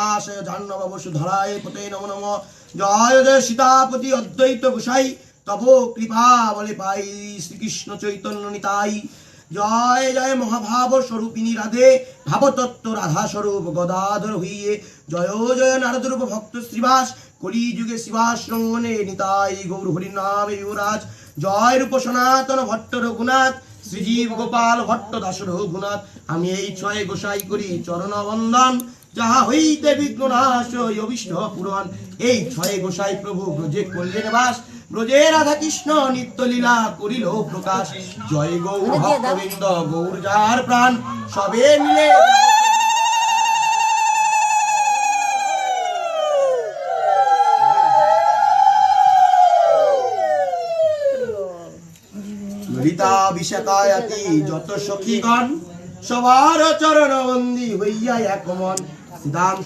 আশয় জাহ্নব বসুধরায় পতে নমো নমঃ। জয় জয় সীতাপতি অদ্বৈত গোসাই, তব কৃপা বলে পাই শ্রীকৃষ্ণ চৈতন্য নিতাই। জয় জয় মহাভাব স্বরূপিণী রাধে, ভাবতত্ত্ব রাধা স্বরূপ গদাধর হইয়ে। জয় জয় নারদরূপ ভক্ত শ্রীবাস, কলি যুগে শিবাস রঙ্গনে নিতাই গৌর হরিনামে যুবরাজ। জয় রূপ সনাতন ভট্ট রঘুনাথ, শ্রীজীব গোপাল ভট্ট দাস রঘুনাথ। আমি এই ছয় গোসাই করি চরণ বন্দন, যাহা হইতে বিঘ্ন নাশ অভিষ্ট পূরণ। এই ছয় গোসাই প্রভু ব্রজে করলেন বাস, ব্রজে রাধা কৃষ্ণ নিত্য লীলা করিল প্রকাশ। জয় গৌর ভক্তবৃন্দ গৌর যার প্রাণ, সবে মিলে ললিতা বিশাখায়াতি যত সখীগণ, সবার চরণ বন্দী হইয়া এক মন। দাম